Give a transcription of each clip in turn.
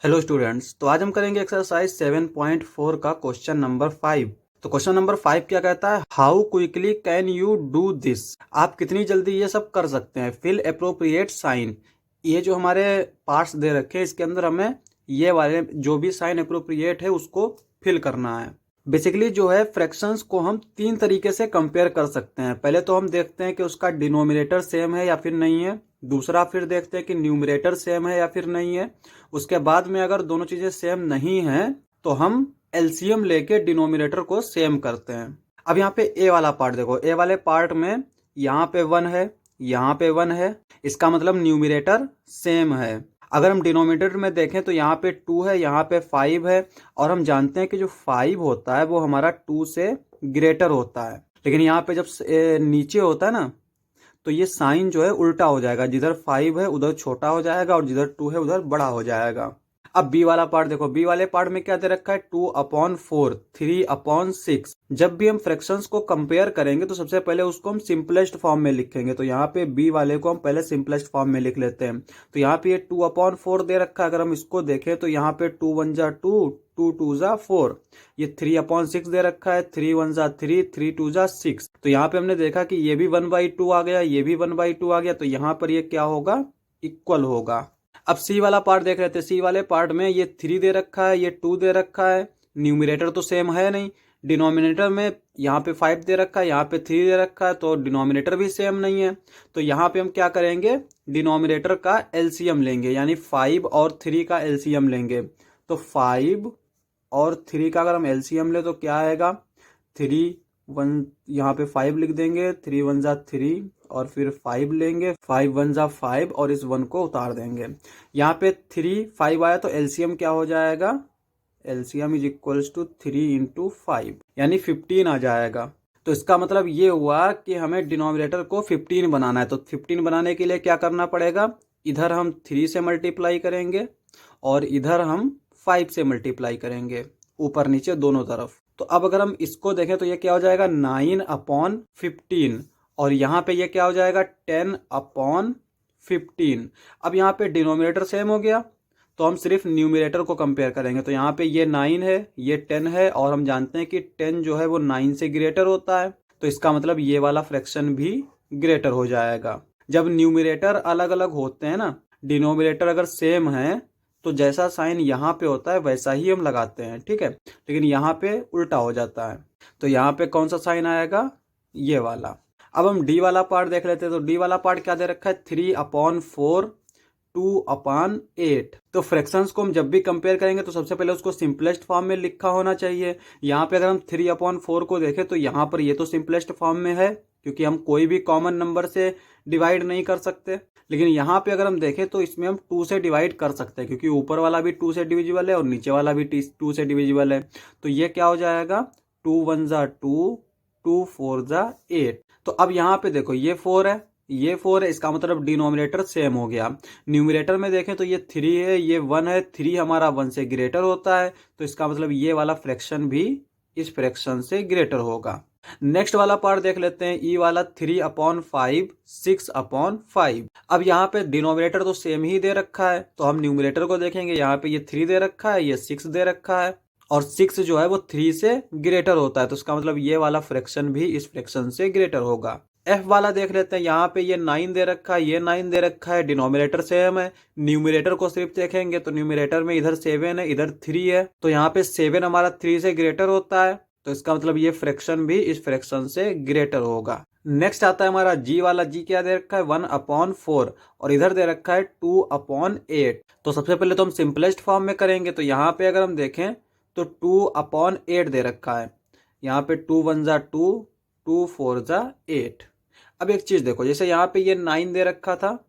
Hello students, तो आज हम करेंगे एक्सरसाइज 7.4 का क्वेश्चन नंबर 5। तो क्वेश्चन नंबर 5 क्या कहता है, how quickly can you do this. आप कितनी जल्दी ये सब कर सकते हैं। Fill appropriate sign. ये जो हमारे पार्ट्स दे रखे हैं इसके अंदर हमें ये वाले जो भी साइन अप्रोप्रिएट है उसको फिल करना है। बेसिकली जो है फ्रैक्शंस को हम तीन तरीके से कंपेयर कर सकते हैं। पहले तो हम देखते हैं कि उसका डिनोमिनेटर सेम है या फिर नहीं है। दूसरा फिर देखते हैं कि न्यूमरेटर सेम है या फिर नहीं है। उसके बाद में अगर दोनों चीजें सेम नहीं हैं तो हम एलसीएम लेके डिनोमिनेटर को सेम करते हैं। अब यहाँ पे ए वाला पार्ट देखो, ए वाले पार्ट में यहाँ पे 1 है, यहाँ पे 1 है, इसका मतलब न्यूमरेटर सेम है। अगर हम डिनोमिनेटर में देखें तो यहाँ पे 2 है, यहाँ पे 5 है, और हम जानते हैं कि जो 5 होता है वो हमारा 2 से ग्रेटर होता है। लेकिन यहाँ पे जब नीचे होता है ना तो ये साइन जो है उल्टा हो जाएगा, जिधर 5 है उधर छोटा हो जाएगा और जिधर 2 है उधर बड़ा हो जाएगा। अब बी वाला पार्ट देखो, बी वाले पार्ट में क्या दे रखा है, 2/4, 3/6। जब भी हम फ्रैक्शंस को कंपेयर करेंगे तो सबसे पहले उसको हम सिंपलेस्ट फॉर्म में लिखेंगे। तो यहाँ पे बी वाले को हम पहले सिंपलेस्ट फॉर्म में लिख लेते हैं। तो यहाँ पे ये 2/4 दे रखा है। अगर हम इसको देखें तो यहाँ पे 2 1 जा 2, 2 2 जा 4। ये 3/6 दे रखा है, 3 1 जा 3, 3 2 जा 6। तो यहाँ पे हमने देखा कि ये भी 1/2 आ गया, ये भी 1/2 आ गया। तो यहाँ पर ये क्या होगा, इक्वल होगा। अब सी वाला पार्ट देख रहे थे, सी वाले पार्ट में ये 3 दे रखा है, ये 2 दे रखा है। न्यूमरेटर तो सेम है नहीं। डिनोमिनेटर में यहाँ पे 5 दे रखा है, यहाँ पे 3 दे रखा है, तो डिनोमिनेटर भी सेम नहीं है। तो यहाँ पे हम क्या करेंगे, डिनोमिनेटर का एलसीएम लेंगे, यानी 5 और 3 का एलसीएम लेंगे। तो 5 और 3 का अगर हम एलसीएम ले तो क्या आएगा, 3 1, यहाँ पे 5 लिख देंगे, 3 1 जा 3, और फिर 5 लेंगे, 5 1 जा 5, और इस 1 को उतार देंगे। यहाँ पे 3 5 आया तो एलसीएम क्या हो जाएगा, LCM is equals to 3 into 5, यानी 15 आ जाएगा। तो इसका मतलब ये हुआ कि हमें डिनोमिनेटर को 15 बनाना है। तो 15 बनाने के लिए क्या करना पड़ेगा, इधर हम 3 से मल्टीप्लाई करेंगे और इधर हम 5 से मल्टीप्लाई करेंगे, ऊपर नीचे दोनों तरफ। तो अब अगर हम इसको देखें तो ये क्या हो जाएगा, 9/15, और यहाँ पे ये क्या हो जाएगा, 10/15। अब यहाँ पे डिनोमिनेटर सेम हो गया तो हम सिर्फ न्यूमरेटर को कंपेयर करेंगे। तो यहाँ पे ये 9 है, ये 10 है, और हम जानते हैं कि 10 जो है वो 9 से ग्रेटर होता है। तो इसका मतलब ये वाला फ्रैक्शन भी ग्रेटर हो जाएगा। जब न्यूमरेटर अलग अलग होते हैं ना, डिनोमिनेटर अगर सेम है तो जैसा साइन यहाँ पे होता है वैसा ही हम लगाते हैं, ठीक है। लेकिन यहाँ पे उल्टा हो जाता है। तो यहाँ पे कौन सा साइन आएगा, ये वाला। अब हम डी वाला पार्ट देख लेते हैं। तो डी वाला पार्ट क्या दे रखा है, 3/4, 2/8। तो फ्रैक्शंस को हम जब भी कंपेयर करेंगे तो सबसे पहले उसको सिंपलेस्ट फॉर्म में लिखा होना चाहिए। यहाँ पे अगर हम 3/4 को देखें तो यहाँ पर ये तो सिंपलेस्ट फॉर्म में है, क्योंकि हम कोई भी कॉमन नंबर से डिवाइड नहीं कर सकते। लेकिन यहाँ पे अगर हम देखें तो इसमें हम 2 से डिवाइड कर सकते हैं, क्योंकि ऊपर वाला भी 2 से डिविजिबल है और नीचे वाला भी 2 से डिविजिबल है। तो ये क्या हो जाएगा, 2 1 जा 2, 2 4 जा 8। तो अब यहाँ पे देखो ये 4 है, ये 4 है, इसका मतलब डिनोमिनेटर सेम हो गया। न्यूमरेटर में देखें तो ये 3 है, ये 1 है, 3 हमारा 1 से ग्रेटर होता है। तो इसका मतलब ये वाला फ्रैक्शन भी इस फ्रैक्शन से ग्रेटर होगा। नेक्स्ट वाला पार्ट देख लेते हैं, ई वाला 3/5, 6/5। अब यहाँ पे डिनोमिनेटर तो सेम ही दे रखा है, तो हम न्यूमरेटर को देखेंगे। यहाँ पे ये 3 दे रखा है, ये 6 दे रखा है, और 6 जो है वो 3 से ग्रेटर होता है। तो इसका मतलब ये वाला फ्रैक्शन भी इस फ्रैक्शन से ग्रेटर होगा। एफ वाला देख लेते हैं। यहाँ पे ये 9 दे रखा है, ये 9 दे रखा है, डिनोमिनेटर सेम है। न्यूमरेटर को सिर्फ देखेंगे तो न्यूमरेटर में इधर 7 है, इधर 3 है, तो यहाँ पे 7 हमारा 3 से ग्रेटर होता है। तो इसका मतलब ये फ्रैक्शन भी इस फ्रैक्शन से ग्रेटर होगा। नेक्स्ट आता है हमारा जी वाला। जी क्या दे रखा है, 1/4, और इधर दे रखा है 2/8। तो सबसे पहले तो हम सिंपलेस्ट फॉर्म में करेंगे। तो यहाँ पे अगर हम देखें तो 2/8 दे रखा है। यहाँ पे 2 1 जा 2, 2 4 जा 8। अब एक चीज देखो, जैसे यहाँ पे ये 9 दे रखा था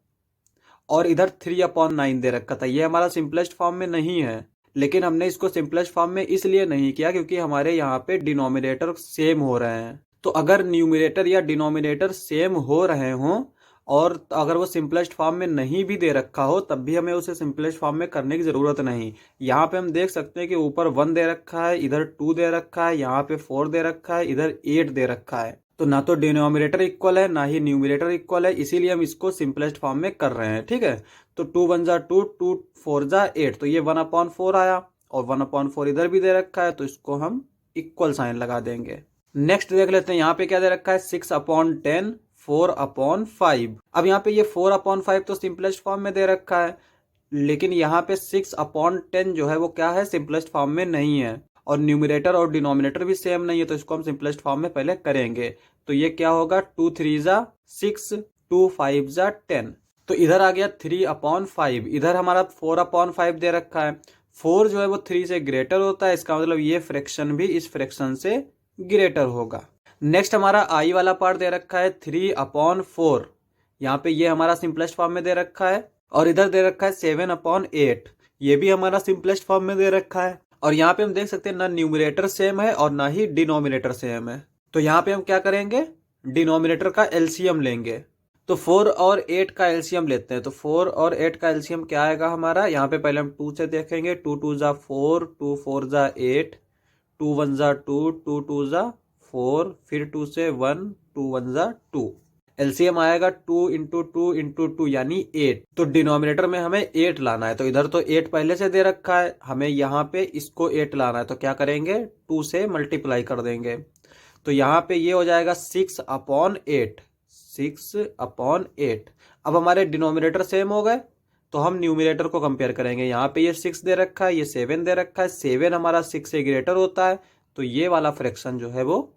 और इधर 3/9 दे रखा था, ये हमारा सिंपलेस्ट फॉर्म में नहीं है। लेकिन हमने इसको सिंपलेस्ट फॉर्म में इसलिए नहीं किया क्योंकि हमारे यहाँ पे डिनोमिनेटर सेम हो रहे हैं। तो अगर न्यूमरेटर या डिनोमिनेटर सेम हो रहे हों और अगर वो सिंपलेस्ट फॉर्म में नहीं भी दे रखा हो तब भी हमें उसे सिंपलेस्ट फॉर्म में करने की जरूरत नहीं। यहाँ पे हम देख सकते हैं कि ऊपर 1 दे रखा है, इधर 2 दे रखा है, यहाँ पे 4 दे रखा है, इधर 8 दे रखा है। तो ना तो डिनोमिनेटर इक्वल है ना ही न्यूमिनेटर इक्वल है, इसीलिए हम इसको सिंपलेस्ट फॉर्म में कर रहे हैं। ठीक है, तो 2 वन जा 2, 2 4 जा 8, तो ये 1/4 आया और 1/4 इधर भी दे रखा है, तो इसको हम इक्वल साइन लगा देंगे। नेक्स्ट देख लेते हैं यहाँ पे क्या दे रखा है, 6/10 4/5। अब यहाँ पे ये 4/5 तो सिंपलेस्ट फॉर्म में दे रखा है, लेकिन यहाँ पे 6/10 जो है वो क्या है, सिंपलेस्ट फॉर्म में नहीं है, और न्यूमिनेटर और डिनोमिनेटर भी सेम नहीं है, तो इसको हम सिंपलेस्ट फॉर्म में पहले करेंगे। तो ये क्या होगा, 2 3 जा 6, 2 5 जा 10, तो इधर आ गया 3/5। इधर हमारा 4/5 दे रखा है, 4 जो है वो 3 से ग्रेटर होता है, इसका मतलब ये फ्रैक्शन भी इस फ्रैक्शन से ग्रेटर होगा। नेक्स्ट हमारा आई वाला पार्ट दे रखा है 3/4, यहाँ पे ये हमारा सिंपलेस्ट फॉर्म में दे रखा है, और इधर दे रखा है 7/8, ये भी हमारा सिंपलेस्ट फॉर्म में दे रखा है। और यहाँ पे हम देख सकते हैं ना न्यूमिनेटर सेम है और ना ही डिनोमिनेटर सेम है, तो यहाँ पे हम क्या करेंगे, डिनोमिनेटर का एलसीएम लेंगे। तो 4 और 8 का एलसीएम लेते हैं, तो 4 और 8 का एलसीएम क्या आएगा हमारा, यहाँ पे पहले हम 2 से देखेंगे, 2 2 जा 4, 2 4 जा 8, 2 1 जा 2, 2 2 जा 4, फिर 2 से 1, 2 1 जा 2। एलसीएम आएगा 2 इंटू 2 इंटू 2 यानी 8। तो डिनोमिनेटर में हमें 8 लाना है, तो इधर तो 8 पहले से दे रखा है, हमें यहाँ पे इसको 8 लाना है, तो क्या करेंगे, 2 से मल्टीप्लाई कर देंगे। तो यहाँ पे ये हो जाएगा 6/8, 6/8। अब हमारे डिनोमिनेटर सेम हो गए, तो हम न्यूमिनेटर को कंपेयर करेंगे। यहाँ पे ये 6 दे रखा है, ये 7 दे रखा है, 7 हमारा 6 से ग्रेटर होता है, तो ये वाला फ्रैक्शन जो है वो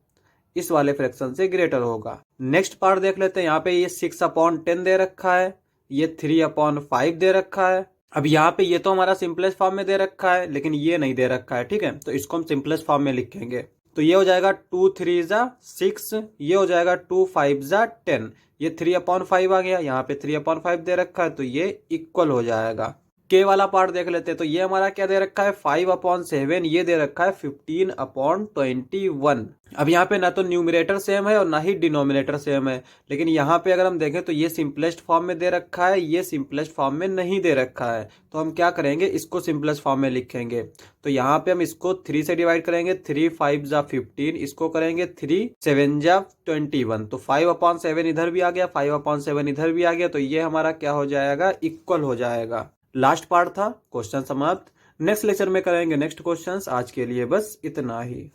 इस वाले फ्रैक्शन से ग्रेटर होगा। नेक्स्ट पार्ट देख लेते हैं, यहाँ पे ये 6/10 दे रखा है, ये 3/5 दे रखा है। अब यहाँ पे ये तो हमारा सिंपलेस्ट फॉर्म में दे रखा है, लेकिन ये नहीं दे रखा है। ठीक है, तो इसको हम सिंपलेस्ट फॉर्म में लिखेंगे, तो ये हो जाएगा 2 3 जा 6, ये हो जाएगा 2 5 जा 10, ये 3/5 आ गया, यहाँ पे 3/5 दे रखा है, तो ये इक्वल हो जाएगा। के वाला पार्ट देख लेते हैं, तो ये हमारा क्या दे रखा है, 5/7, ये दे रखा है 15/21। अब यहाँ पे ना तो न्यूमिनेटर सेम है और ना ही डिनोमिनेटर सेम है, लेकिन यहाँ पे अगर हम देखें तो ये सिंपलेस्ट फॉर्म में दे रखा है, ये सिंपलेस्ट फॉर्म में नहीं दे रखा है, तो हम क्या करेंगे, इसको सिंपलेस्ट फॉर्म में लिखेंगे। तो यहाँ पे हम इसको 3 से डिवाइड करेंगे, 3 5 जा 15, इसको करेंगे 3 7 जा 21, तो 5/7 इधर भी आ गया, 5/7 इधर भी आ गया, तो ये हमारा क्या हो जाएगा, इक्वल हो जाएगा। लास्ट पार्ट था, क्वेश्चन समाप्त। नेक्स्ट लेक्चर में करेंगे नेक्स्ट क्वेश्चंस। आज के लिए बस इतना ही।